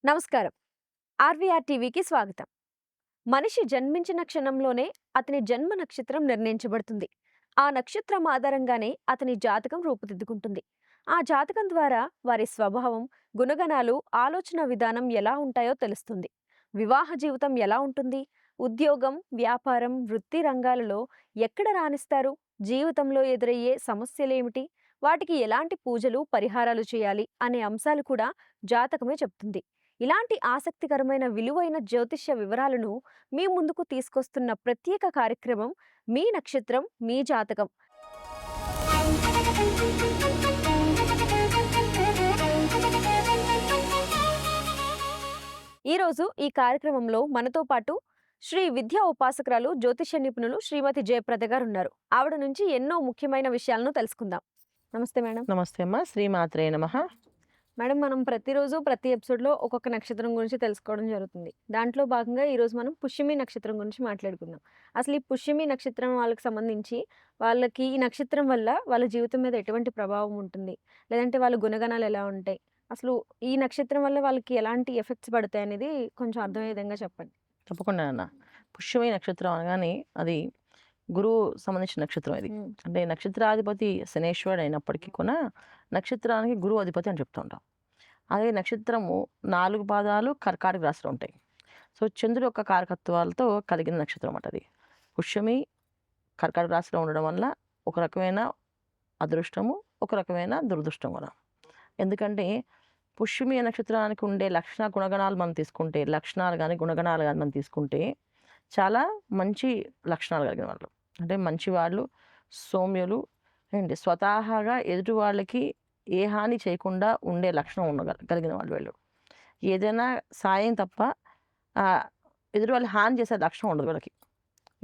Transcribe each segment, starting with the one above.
నమస్కారం. ఆర్వీఆర్ టీవీకి స్వాగతం. మనిషి జన్మించిన క్షణంలోనే అతని జన్మ నక్షత్రం నిర్ణయించబడుతుంది. ఆ నక్షత్రం ఆధారంగానే అతని జాతకం రూపుదిద్దుకుంటుంది. ఆ జాతకం ద్వారా వారి స్వభావం, గుణగణాలు, ఆలోచన విధానం ఎలా ఉంటాయో తెలుస్తుంది. వివాహ జీవితం ఎలా ఉంటుంది? ఉద్యోగం, వ్యాపారం, వృత్తి రంగాలలో ఎక్కడ రాణిస్తారు? జీవితంలో ఎదురయ్యే సమస్యలేమిటి? వాటికి ఎలాంటి పూజలు, పరిహారాలు చేయాలి అనే అంశాలు కూడా జాతకమే చెప్తుంది. ఇలాంటి ఆసక్తికరమైన విలువైన జ్యోతిష్య వివరాలను మీ ముందుకు తీసుకొస్తున్న ప్రత్యేక కార్యక్రమం మీ నక్షత్రం మీ జాతకం. ఈరోజు ఈ కార్యక్రమంలో మనతో పాటు శ్రీ విద్యా ఉపాసకురాలు, జ్యోతిష్య నిపుణులు శ్రీమతి జయప్రద గారు ఉన్నారు. ఆవిడ నుంచి ఎన్నో ముఖ్యమైన విషయాలను తెలుసుకుందాం. నమస్తే మేడం. నమస్తే అమ్మా. శ్రీమాత్రే నమః. మేడం, మనం ప్రతిరోజు ప్రతి ఎపిసోడ్లో ఒక్కొక్క నక్షత్రం గురించి తెలుసుకోవడం జరుగుతుంది. దాంట్లో భాగంగా ఈరోజు మనం పుష్యమి నక్షత్రం గురించి మాట్లాడుకుందాం. అసలు ఈ పుష్యమి నక్షత్రం వాళ్ళకి సంబంధించి వాళ్ళకి ఈ నక్షత్రం వల్ల వాళ్ళ జీవితం మీద ఎటువంటి ప్రభావం ఉంటుంది, లేదంటే వాళ్ళ గుణగణాలు ఎలా ఉంటాయి, అసలు ఈ నక్షత్రం వల్ల వాళ్ళకి ఎలాంటి ఎఫెక్ట్స్ పడతాయి అనేది కొంచెం అర్థమయ్యే విధంగా చెప్పండి. తప్పకుండా అన్న. పుష్యమి నక్షత్రం అనగానే అది గురువు సంబంధించిన నక్షత్రం ఇది. అంటే నక్షత్రాధిపతి శనేశ్వరుడు అయినప్పటికీ కూడా నక్షత్రానికి గురువు అధిపతి అని చెప్తూ ఉంటాం. అదే నక్షత్రము 4 పాదాలు కర్కాటక రాశిలో ఉంటాయి. సో చంద్రుడు యొక్క కారకత్వాలతో కలిగిన నక్షత్రం అన్నమాట అది. పుష్యమి కర్కాటక రాశిలో ఉండడం వల్ల ఒక రకమైన అదృష్టము, ఒక రకమైన దురదృష్టం కూడా. ఎందుకంటే పుష్యమి నక్షత్రానికి ఉండే గుణగణాలు మనం తీసుకుంటే, లక్షణాలు కానీ గుణగణాలు కానీ మనం తీసుకుంటే చాలా మంచి లక్షణాలు కలిగిన వాళ్ళు. అంటే మంచి వాళ్ళు, సౌమ్యులు అండ్ స్వతహాగా ఎదుటి వాళ్ళకి ఏ హాని చేయకుండా ఉండే లక్షణం కలిగిన వాళ్ళు వీళ్ళు. ఏదైనా సాయం తప్ప ఎదుటి వాళ్ళు హాని చేసే లక్షణం ఉండదు వీళ్ళకి.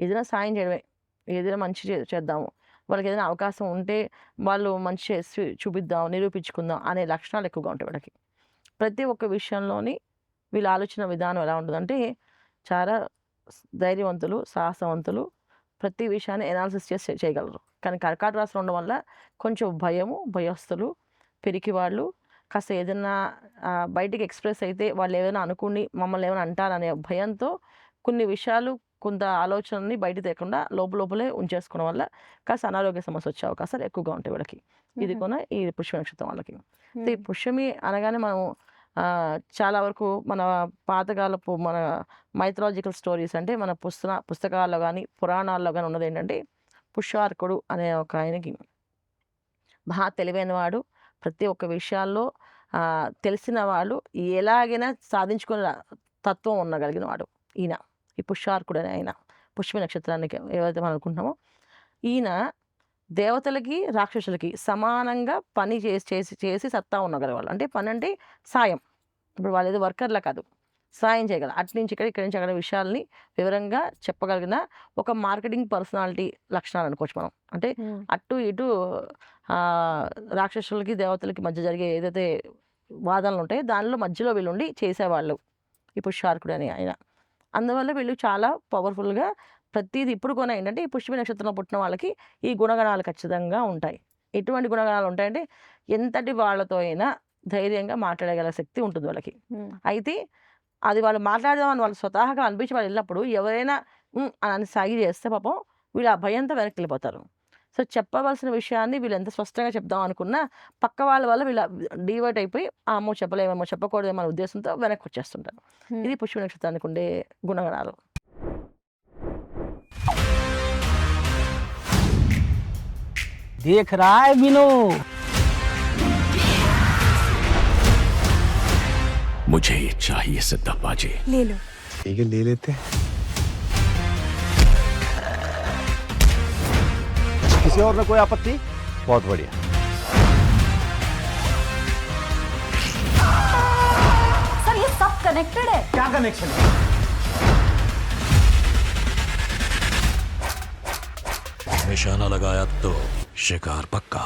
ఏదైనా సాయం చేయడమే, ఏదైనా మంచి చేద్దాము, వాళ్ళకి ఏదైనా అవకాశం ఉంటే వాళ్ళు మంచి చేసి చూపిద్దాం, నిరూపించుకుందాం అనే లక్షణాలు ఎక్కువగా ఉంటాయి వీళ్ళకి. ప్రతి ఒక్క విషయంలోని వీళ్ళ ఆలోచన విధానం ఎలా ఉంటుందంటే చాలా ధైర్యవంతులు, సాహసవంతులు, ప్రతి విషయాన్ని ఎనాలిసిస్ చేసి చేయగలరు. కానీ కర్కాటక రాశిలో ఉండడం వల్ల కొంచెం భయము, భయస్తులు, పిరికి వాళ్ళు, కాస్త ఏదైనా బయటికి ఎక్స్ప్రెస్ అయితే వాళ్ళు ఏదైనా అనుకుని మమ్మల్ని ఏమైనా అంటారనే భయంతో కొన్ని విషయాలు, కొంత ఆలోచనని బయట తేకుండా లోపలే ఉంచేసుకోవడం వల్ల కాస్త అనారోగ్య సమస్య వచ్చే అవకాశాలు ఎక్కువగా ఉంటాయి వీళ్ళకి. ఇది కూడా ఈ పుష్యమి నక్షత్రం వాళ్ళకి. ఈ పుష్యమి అనగానే మనం చాలా వరకు మన పాతకాలపు మన మైథలాజికల్ స్టోరీస్ అంటే మన పుస్తకాల్లో కానీ పురాణాల్లో కానీ ఉన్నది ఏంటంటే పుష్యార్కుడు అనే ఒక ఆయనకి బాగా తెలివైన వాడు, ప్రతి ఒక్క విషయాల్లో తెలిసిన వాడు, ఎలాగైనా సాధించుకునే తత్వం ఉండగలిగిన వాడు ఈయన. ఈ పుష్యార్కుడు అనే ఆయన పుష్యమి నక్షత్రానికి ఏవైతే మనం అనుకుంటున్నామో ఈయన దేవతలకి రాక్షసులకి సమానంగా పని చేసి సత్తా ఉండగలవాళ్ళు. అంటే పని అంటే సాయం. ఇప్పుడు వాళ్ళు ఏదో వర్కర్లా కాదు, సాయం చేయగలరు. అటు నుంచి ఇక్కడి నుంచి అక్కడ విషయాల్ని వివరంగా చెప్పగలిగిన ఒక మార్కెటింగ్ పర్సనాలిటీ లక్షణాలు అనుకోవచ్చు మనం. అంటే అటు ఇటు రాక్షసులకి దేవతలకి మధ్య జరిగే ఏదైతే వాదనలు ఉంటాయో దానిలో మధ్యలో వీళ్ళుండి చేసేవాళ్ళు ఈ పుష్యార్కుడు అని ఆయన. అందువల్ల వీళ్ళు చాలా పవర్ఫుల్గా ప్రతిదీ ఇప్పుడు కూడా ఏంటంటే ఈ పుష్యమి నక్షత్రంలో పుట్టిన వాళ్ళకి ఈ గుణగణాలు ఖచ్చితంగా ఉంటాయి. ఎటువంటి గుణగణాలు ఉంటాయంటే ఎంతటి వాళ్ళతో అయినా ధైర్యంగా మాట్లాడగల శక్తి ఉంటుంది వాళ్ళకి. అయితే అది వాళ్ళు మాట్లాడదామని వాళ్ళు స్వతహాగా అనిపించి వాళ్ళు వెళ్ళినప్పుడు ఎవరైనా అని సాగి చేస్తే పాపం వీళ్ళు ఆ భయంతో వెనక్కి వెళ్ళిపోతారు. సో చెప్పవలసిన విషయాన్ని వీళ్ళు ఎంత స్పష్టంగా చెప్దాం అనుకున్నా పక్క వాళ్ళ వల్ల వీళ్ళు డివర్ట్ అయిపోయి అమ్మో చెప్పలేమేమో, చెప్పకూడదేమో అనే ఉద్దేశంతో వెనక్కి వచ్చేస్తుంటారు. ఇది పుష్యమి నక్షత్రానికి ఉండే గుణగణాలు. देख रहा है बिनो, मुझे ये चाहिए सिद्धप्पा जी। ले लो. ठीक है, ले लेते हैं। किसी और में कोई आपत्ति? बहुत बढ़िया। सर, ये सब कनेक्टेड है. क्या कनेक्शन है? निशाना लगाया तो शिकार पक्का।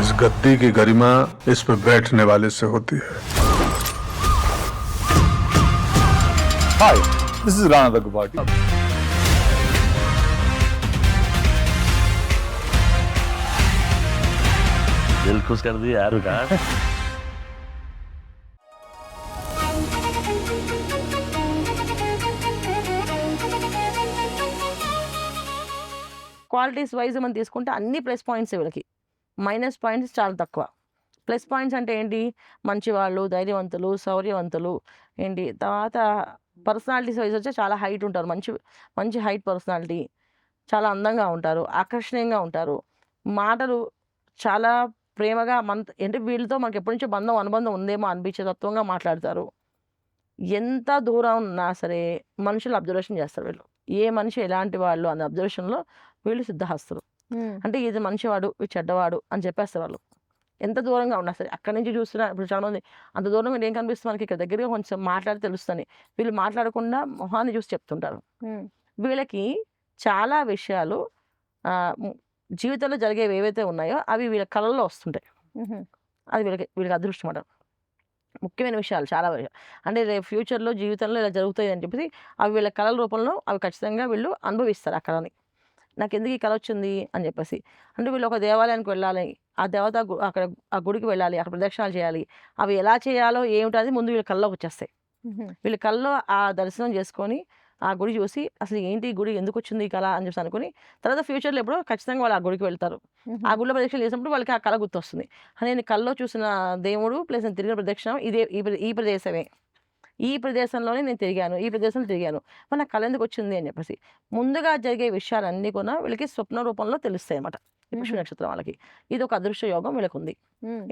इस गद्दी की गरिमा इस पे बैठने वाले से होती है। हाय, दिस इज राणा दग्गुबाटी। दिल खुश कर दिया यार विकास। క్వాలిటీస్ వైజ్ మనం తీసుకుంటే అన్ని ప్లస్ పాయింట్స్ వీళ్ళకి, మైనస్ పాయింట్స్ చాలా తక్కువ. ప్లస్ పాయింట్స్ అంటే ఏంటి, మంచివాళ్ళు, ధైర్యవంతులు, శౌర్యవంతులు, ఏంటి తర్వాత పర్సనాలిటీస్ వైజ్ వచ్చి చాలా హైట్ ఉంటారు, మంచి మంచి హైట్ పర్సనాలిటీ, చాలా అందంగా ఉంటారు, ఆకర్షణీయంగా ఉంటారు, మాటలు చాలా ప్రేమగా అంటే వీళ్ళతో మనకి ఎప్పటి నుంచో అనుబంధం ఉందేమో అనిపించే తత్వంగా మాట్లాడతారు. ఎంత దూరం ఉన్నా సరే మనుషులు అబ్జర్వేషన్ చేస్తారు వీళ్ళు, ఏ మనిషి ఎలాంటి వాళ్ళు అనే అబ్జర్వేషన్లో వీళ్ళు సిద్ధహస్తులు. అంటే ఇది మంచివాడు, ఇది చెడ్డవాడు అని చెప్పేస్తారు వాళ్ళు. ఎంత దూరంగా ఉన్నా సరే, అక్కడి నుంచి చూస్తున్నా ఇప్పుడు చాలామంది అంత దూరంగా ఏం కనిపిస్తుంది మనకి, ఇక్కడ దగ్గరగా కొంచెం మాట్లాడి తెలుస్తుంది, వీళ్ళు మాట్లాడకుండా మొహాన్ని చూసి చెప్తుంటారు. వీళ్ళకి చాలా విషయాలు జీవితంలో జరిగేవి ఏవైతే ఉన్నాయో అవి వీళ్ళ కళల్లో వస్తుంటాయి. అది వీళ్ళకి అదృష్టం అన్నమాట. ముఖ్యమైన విషయాలు చాలా అంటే రేపు ఫ్యూచర్లో జీవితంలో ఇలా జరుగుతాయి అని చెప్పేసి అవి వీళ్ళ కళల రూపంలో అవి ఖచ్చితంగా వీళ్ళు అనుభవిస్తారు ఆ కళని. నాకు ఎందుకు ఈ కళ వచ్చింది అని చెప్పేసి, అంటే వీళ్ళు ఒక దేవాలయానికి వెళ్ళాలి, ఆ దేవత అక్కడ ఆ గుడికి వెళ్ళాలి, అక్కడ ప్రదక్షిణాలు చేయాలి, అవి ఎలా చేయాలో ఏమిటది ముందు వీళ్ళ కళ్ళలోకి వచ్చేస్తాయి. వీళ్ళ కళ్ళలో ఆ దర్శనం చేసుకొని ఆ గుడి చూసి అసలు ఏంటి ఈ గుడి ఎందుకు వచ్చింది ఈ కళ అని చెప్పి అనుకుని తర్వాత ఫ్యూచర్లో ఎప్పుడో ఖచ్చితంగా వాళ్ళు ఆ గుడికి వెళ్తారు. ఆ గుడిలో ప్రదక్షిణ చేసినప్పుడు వాళ్ళకి ఆ కళ గుర్తొస్తుంది. నేను కళ్ళలో చూసిన దేవుడు ప్లస్ నేను తిరిగిన ప్రదక్షిణ ఇదే ఈ ప్రదేశమే, ఈ ప్రదేశంలోనే నేను తిరిగాను, ఈ ప్రదేశంలో తిరిగాను, మన కళ ఎందుకు వచ్చింది అని చెప్పేసి ముందుగా జరిగే విషయాలన్నీ కూడా వీళ్ళకి స్వప్న రూపంలో తెలుస్తాయి అన్నమాట. పుష్య నక్షత్రం వాళ్ళకి ఇది ఒక అదృశ్య యోగం వీళ్ళకి ఉంది.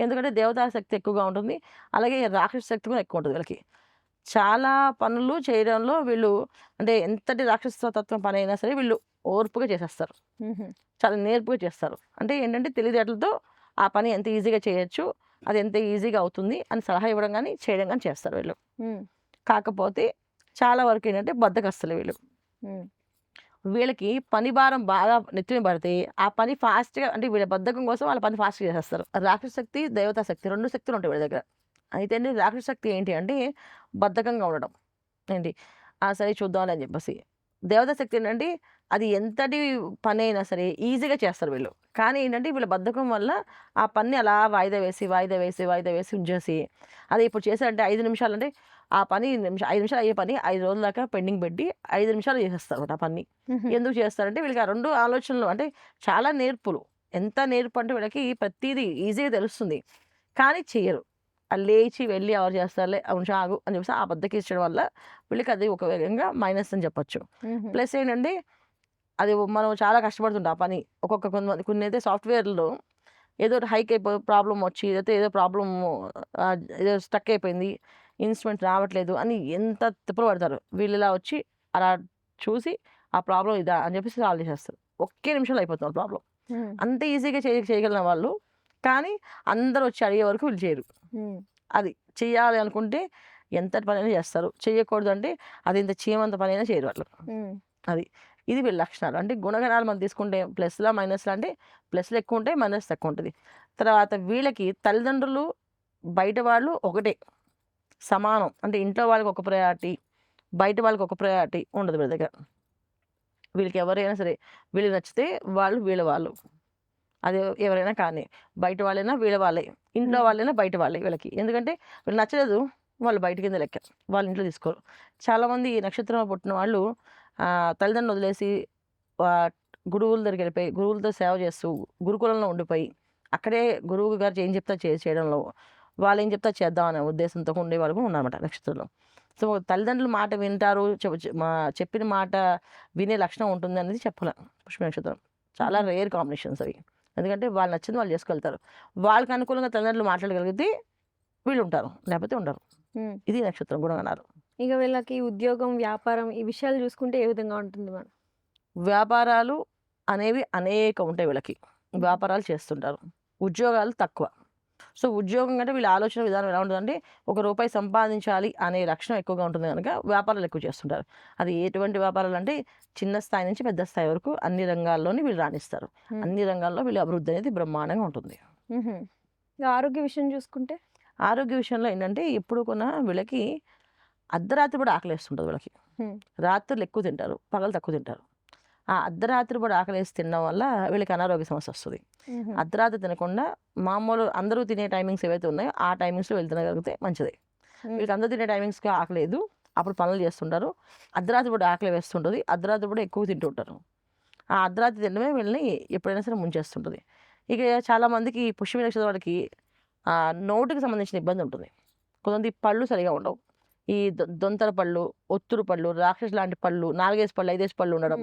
ఎందుకంటే దేవతా శక్తి ఎక్కువగా ఉంటుంది, అలాగే రాక్షస శక్తి కూడా ఎక్కువ ఉంటుంది వీళ్ళకి. చాలా పనులు చేయడంలో వీళ్ళు అంటే ఎంతటి రాక్షస తత్వం పని అయినా సరే వీళ్ళు ఓర్పుగా చేసేస్తారు, చాలా నేర్పుగా చేస్తారు. అంటే ఏంటంటే తెలివితేటలతో ఆ పని ఎంత ఈజీగా చేయొచ్చు, అది ఎంత ఈజీగా అవుతుంది అని సలహా ఇవ్వడం కానీ చేయడం కానీ చేస్తారు వీళ్ళు. కాకపోతే చాలా వరకు ఏంటంటే బద్ధకస్తులు వీళ్ళు. వీళ్ళకి పని భారం బాగా నెత్తిన పడితే ఆ పని ఫాస్ట్గా అంటే వీళ్ళ బద్ధకం కోసం వాళ్ళ పని ఫాస్ట్గా చేసేస్తారు. రాక్షస శక్తి, దేవతా శక్తి రెండు శక్తులు ఉంటాయి వీళ్ళ దగ్గర. అయితే అండి రాక్షస శక్తి ఏంటి అంటే బద్ధకంగా ఉండడం ఏంటి, సరే చూద్దామని అని చెప్పేసి. దేవతా శక్తి ఏంటంటే అది ఎంతటి పని అయినా సరే ఈజీగా చేస్తారు వీళ్ళు. కానీ ఏంటంటే వీళ్ళ బద్ధకం వల్ల ఆ పని అలా వాయిదా వేసి ఉంచేసి అది ఇప్పుడు చేశారంటే 5 నిమిషాలు అంటే ఆ పని 5 నిమిషాలు అయ్యే పని 5 రోజుల దాకా పెండింగ్ పెట్టి 5 నిమిషాలు చేసేస్తారు ఆ పని. ఎందుకు చేస్తారంటే వీళ్ళకి ఆ 2 ఆలోచనలు అంటే చాలా నేర్పులు. ఎంత నేర్పు అంటే వీళ్ళకి ప్రతిదీ ఈజీగా తెలుస్తుంది, కానీ చేయరు. లేచి వెళ్ళి ఎవరు చేస్తారులే అవును ఆగు అని చెప్పేసి ఆ బద్దకిచ్చడం వల్ల వీళ్ళకి అది ఒక విధంగా మైనస్ అని చెప్పొచ్చు. ప్లస్ ఏంటంటే అది మనం చాలా కష్టపడుతుంటాం ఆ పని. కొన్ని అయితే సాఫ్ట్వేర్లో ఏదో హైక్ ప్రాబ్లం వచ్చి ఏదో ప్రాబ్లం ఏదో స్టక్ అయిపోయింది, ఇన్స్ట్రుమెంట్ రావట్లేదు అని ఎంత తిప్పలు పడతారు. వీళ్ళు ఇలా వచ్చి అలా చూసి ఆ ప్రాబ్లం ఇదా అని చెప్పేసి సాల్వ్ చేసేస్తారు. ఒకే నిమిషంలో అయిపోతున్నారు ప్రాబ్లం. అంత ఈజీగా చేయగలిగిన వాళ్ళు, కానీ అందరూ వచ్చి అడిగే వరకు వీళ్ళు చేయరు. అది చెయ్యాలి అనుకుంటే ఎంత పనైనా చేస్తారు, చెయ్యకూడదు అంటే అది ఇంత చీమంత పనైనా చేయరు వాళ్ళు. ఇది వీళ్ళ లక్షణాలు. అంటే గుణగణాలు మనం తీసుకుంటే ప్లస్లా మైనస్లా అంటే ప్లస్లు ఎక్కువ ఉంటాయి, మైనస్ తక్కువ ఉంటుంది. తర్వాత వీళ్ళకి తల్లిదండ్రులు బయట వాళ్ళు ఒకటే సమానం. అంటే ఇంట్లో వాళ్ళకి ఒక ప్రయారిటీ, బయట వాళ్ళకి ఒక ప్రయారిటీ ఉండదు వీళ్ళ దగ్గర. వీళ్ళకి ఎవరైనా సరే వీళ్ళకి నచ్చితే వాళ్ళు అది ఎవరైనా కానీ బయట వాళ్ళైనా వీళ్ళ వాళ్ళే, ఇంట్లో వాళ్ళైనా బయట వాళ్ళే వీళ్ళకి. ఎందుకంటే వీళ్ళు నచ్చలేదు వాళ్ళు బయట కింద లెక్క, వాళ్ళ ఇంట్లో తీసుకోరు. చాలామంది ఈ నక్షత్రంలో పుట్టిన వాళ్ళు తల్లిదండ్రులు వదిలేసి గురువుల దగ్గరికి వెళ్ళిపోయి గురువులతో సేవ చేస్తూ గురుకులంలో ఉండిపోయి అక్కడే గురువు గారు ఏం చెప్తా చేయడంలో వాళ్ళు ఏం చెప్తా చేద్దాం అనే ఉద్దేశంతో ఉండేవాళ్ళు కూడా ఉన్నారన్నమాట నక్షత్రంలో. సో తల్లిదండ్రుల మాట వింటారు, చెప్పిన మాట వినే లక్షణం ఉంటుంది అనేది చెప్పలేం పుష్ప నక్షత్రం. చాలా రేర్ కాంబినేషన్స్ అవి. ఎందుకంటే వాళ్ళు నచ్చింది వాళ్ళు చేసుకెళ్తారు. వాళ్ళకి అనుకూలంగా తల్లిదండ్రులు మాట్లాడగలిగితే వీళ్ళు ఉంటారు, లేకపోతే ఉండరు. ఇది నక్షత్రం గుణగణాలు. ఇక వీళ్ళకి ఉద్యోగం, వ్యాపారం ఈ విషయాలు చూసుకుంటే ఏ విధంగా ఉంటుంది మేడం? వ్యాపారాలు అనేవి అనేక ఉంటాయి వీళ్ళకి, వ్యాపారాలు చేస్తుంటారు. ఉద్యోగాలు తక్కువ. సో ఉద్యోగం కంటే వీళ్ళ ఆలోచన విధానం ఎలా ఉంటుందంటే ₹1 సంపాదించాలి అనే లక్షణం ఎక్కువగా ఉంటుంది కనుక వ్యాపారాలు ఎక్కువ చేస్తుంటారు. అది ఎటువంటి వ్యాపారాలు అంటే చిన్న స్థాయి నుంచి పెద్ద స్థాయి వరకు అన్ని రంగాల్లోని వీళ్ళు రాణిస్తారు. అన్ని రంగాల్లో వీళ్ళ అభివృద్ధి అనేది బ్రహ్మాండంగా ఉంటుంది. ఆరోగ్య విషయం చూసుకుంటే ఆరోగ్య విషయంలో ఏంటంటే ఎప్పుడు కొన్నా వీళ్ళకి అర్ధరాత్రి కూడా ఆకలేస్తుంటుంది వీళ్ళకి. రాత్రులు ఎక్కువ తింటారు, పగలు తక్కువ తింటారు. ఆ అర్ధరాత్రి పూట ఆకలేసి తినడం వల్ల వీళ్ళకి అనారోగ్య సమస్య వస్తుంది. అర్ధరాత్రి తినకుండా మామూలు అందరూ తినే టైమింగ్స్ ఏవైతే ఉన్నాయో ఆ టైమింగ్స్లో వీళ్ళు తినగలిగితే మంచిది. వీళ్ళకి అందరూ తినే టైమింగ్స్కి ఆకలేదు, అప్పుడు పనులు చేస్తుంటారు. అర్ధరాత్రి పూట ఆకలి వేస్తుంటుంది, అర్ధరాత్రి పూట ఎక్కువ తింటుంటారు. ఆ అర్ధరాత్రి తినడమే వీళ్ళని ఎప్పుడైనా సరే ముంచేస్తుంటుంది. ఇక చాలామందికి పుష్యమి నక్షత్రం వాళ్ళకి నోటికి సంబంధించిన ఇబ్బంది ఉంటుంది. కొంతమంది పళ్ళు సరిగా ఉండవు. ఈ దొంతర పళ్ళు, ఒత్తురు పళ్ళు, రాక్షసు లాంటి పళ్ళు, 4 పళ్ళు 5 పళ్ళు ఉండడం,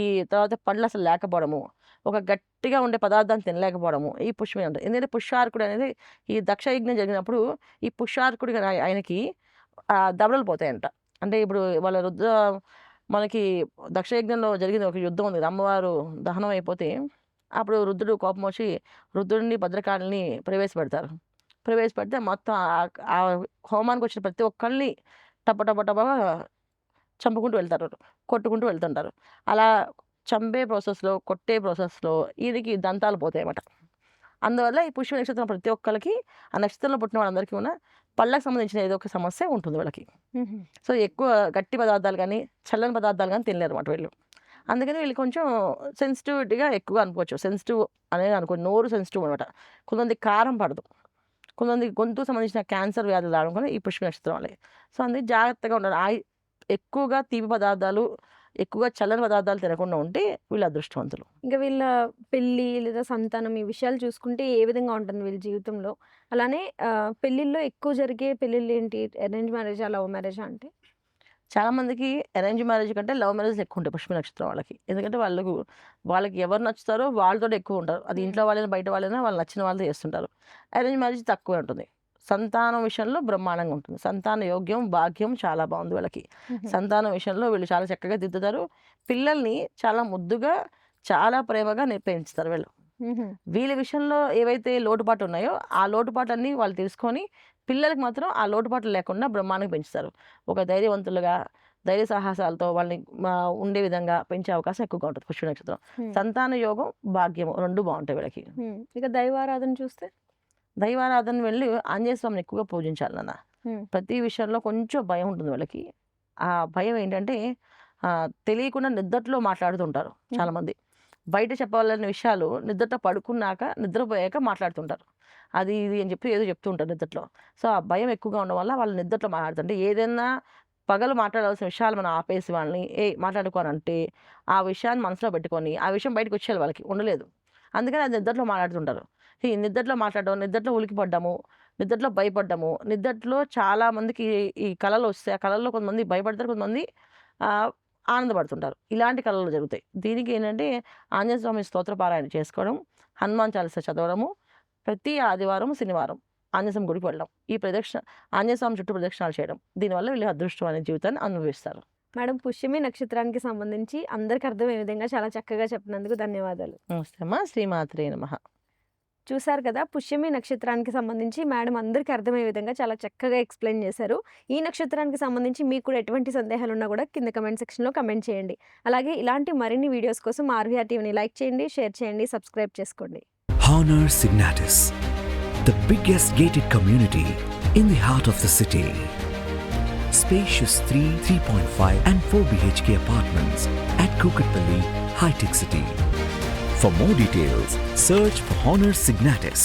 ఈ తర్వాత పళ్ళు అసలు లేకపోవడము, ఒక గట్టిగా ఉండే పదార్థాన్ని తినలేకపోవడము ఈ పుష్యమి ఉంటుంది. ఎందుకంటే పుష్యార్కుడు అనేది ఈ దక్ష యజ్ఞం జరిగినప్పుడు ఈ పుష్యార్కుడికి ఆయనకి దవడలు పోతాయంట. అంటే ఇప్పుడు వాళ్ళ మనకి దక్ష యజ్ఞంలో జరిగింది ఒక యుద్ధం ఉంది, అమ్మవారు దహనం అయిపోతే అప్పుడు రుద్రుడు కోపం వచ్చి రుద్రుడిని భద్రకాళిని ప్రవేశపెడితే మొత్తం ఆ హోమానికి వచ్చిన ప్రతి ఒక్కరిని టప చంపుకుంటూ వెళ్తారు, కొట్టుకుంటూ వెళ్తుంటారు. అలా చంపే ప్రాసెస్లో, కొట్టే ప్రాసెస్లో ఈయనకి దంతాలు పోతాయి అన్నమాట. అందువల్ల ఈ పుష్య నక్షత్రం ప్రతి ఒక్కరికి, ఆ నక్షత్రంలో పుట్టిన వాళ్ళందరికీ ఉన్న పళ్ళకు సంబంధించిన ఏదో ఒక సమస్య ఉంటుంది వాళ్ళకి. సో ఎక్కువ గట్టి పదార్థాలు కానీ చల్లని పదార్థాలు కానీ తినలేరు అన్నమాట వీళ్ళు. అందుకని వీళ్ళు కొంచెం సెన్సిటివిటీగా ఎక్కువగా అనుకోవచ్చు. సెన్సిటివ్ అనేది అనుకోండి, నోరు సెన్సిటివ్ అనమాట. కొంతమంది కారం పడదు, కొంతమంది గొంతుకు సంబంధించిన క్యాన్సర్ వ్యాధులు రావడం కూడా ఈ పుష్య నక్షత్రం వాళ్ళే. సో అందుకే జాగ్రత్తగా ఉండాలి. ఎక్కువగా తీపి పదార్థాలు, ఎక్కువగా చల్లని పదార్థాలు తినకుండా ఉంటే వీళ్ళు అదృష్టవంతులు. ఇంకా వీళ్ళ పెళ్లి లేదా సంతానం ఈ విషయాలు చూసుకుంటే ఏ విధంగా ఉంటుంది వీళ్ళ జీవితంలో? అలానే పెళ్ళిళ్ళలో ఎక్కువ జరిగే పెళ్ళిళ్ళు ఏంటి? అరేంజ్ మ్యారేజా, లవ్ మ్యారేజా అంటే? చాలామందికి అరేంజ్ మ్యారేజ్ కంటే లవ్ మ్యారేజ్ ఎక్కువ ఉంటాయి పుష్య నక్షత్రం వాళ్ళకి. ఎందుకంటే వాళ్ళకి ఎవరు నచ్చుతారో వాళ్ళతో ఎక్కువ ఉంటారు. అది ఇంట్లో వాళ్ళైనా బయట వాళ్ళైనా వాళ్ళు నచ్చిన వాళ్ళతో చేస్తుంటారు. అరేంజ్ మ్యారేజ్ తక్కువే ఉంటుంది. సంతానం విషయంలో బ్రహ్మాండంగా ఉంటుంది. సంతాన యోగ్యం, భాగ్యం చాలా బాగుంది వీళ్ళకి. సంతానం విషయంలో వీళ్ళు చాలా చక్కగా దిద్దుతారు. పిల్లల్ని చాలా ముద్దుగా, చాలా ప్రేమగా పెంచుతారు వీళ్ళు. వీళ్ళ విషయంలో ఏవైతే లోటుపాట్లు ఉన్నాయో ఆ లోటుపాట్లన్నీ వాళ్ళు తెలుసుకొని పిల్లలకి మాత్రం ఆ లోటుపాట్లు లేకుండా బ్రహ్మాండంగా పెంచుతారు. ఒక ధైర్యవంతులుగా, ధైర్య సాహసాలతో వాళ్ళని ఉండే విధంగా పెంచే అవకాశం ఎక్కువగా ఉంటుంది పుష్య నక్షత్రం. సంతాన యోగం, భాగ్యము 2 బాగుంటాయి వీళ్ళకి. ఇక దైవారాధన చూస్తే? దైవారాధన వెళ్ళి ఆంజనేయ స్వామిని ఎక్కువగా పూజించాలి నాన్న. ప్రతి విషయంలో కొంచెం భయం ఉంటుంది వాళ్ళకి. ఆ భయం ఏంటంటే తెలియకుండా నిద్దట్లో మాట్లాడుతుంటారు చాలామంది. బయట చెప్పాలనే విషయాలు నిద్రలో పడుకున్నాక, నిద్రపోయాక మాట్లాడుతుంటారు. అది ఇది అని చెప్పి ఏదో చెప్తూ ఉంటారు నిద్రలో. సో ఆ భయం ఎక్కువగా ఉండడం వల్ల వాళ్ళు నిద్రలో మాట్లాడుతుంటే ఏదైనా పగలు మాట్లాడాల్సిన విషయాలు మనం ఆపేసి వాళ్ళని మాట్లాడుకోనంటే ఆ విషయాన్ని మనసులో పెట్టుకొని ఆ విషయం బయటకు వచ్చేయాలి, వాళ్ళకి ఉండలేదు. అందుకని అది నిద్రలో మాట్లాడుతుంటారు. ఈ నిద్రలో మాట్లాడడం, నిద్రలో ఉలికిపడ్డము, నిద్రలో భయపడ్డము, నిద్రలో చాలామందికి ఈ కళలు వస్తాయి. ఆ కళల్లో కొంతమంది భయపడతారు, కొంతమంది ఆనందపడుతుంటారు. ఇలాంటి కళలు జరుగుతాయి. దీనికి ఏంటంటే ఆంజనేయ స్వామి స్తోత్ర పారాయణ చేసుకోవడం, హనుమాన్ చాలీసా చదవడము, ప్రతి ఆదివారం, శనివారం ఆంజనేయ స్వామి గుడికి వెళ్ళడం, ఈ ఆంజనేయ స్వామి చుట్టూ ప్రదక్షిణాలు చేయడం, దీనివల్ల వీళ్ళు అదృష్టం అనే జీవితాన్ని అనుభవిస్తారు. మేడం, పుష్యమి నక్షత్రానికి సంబంధించి అందరికి అర్థమయ్యే విధంగా చాలా చక్కగా చెప్పినందుకు ధన్యవాదాలు. నమస్తే అమ్మా. శ్రీమాత్రే నమః. చూసారు కదా, పుష్యమి నక్షత్రానికి సంబంధించి మేడం అందరికీ అర్థమయ్యే విధంగా చాలా చక్కగా ఎక్స్ప్లెయిన్ చేశారు. ఈ నక్షత్రానికి సంబంధించి మీకు కూడా ఎటువంటి సందేహాలు ఉన్నా కూడా కింద కమెంట్ సెక్షన్లో కమెంట్ చేయండి. అలాగే ఇలాంటి మరిన్ని వీడియోస్ కోసం ఆర్వీఆర్ టీవీని లైక్ చేయండి, షేర్ చేయండి, సబ్స్క్రైబ్ చేసుకోండి. Honor Signatus, the biggest gated community in the heart of the city. Spacious 3, 3.5 and 4 BHK apartments at Kukatpalli, High Tech City. For more details, search for Honor Signatus.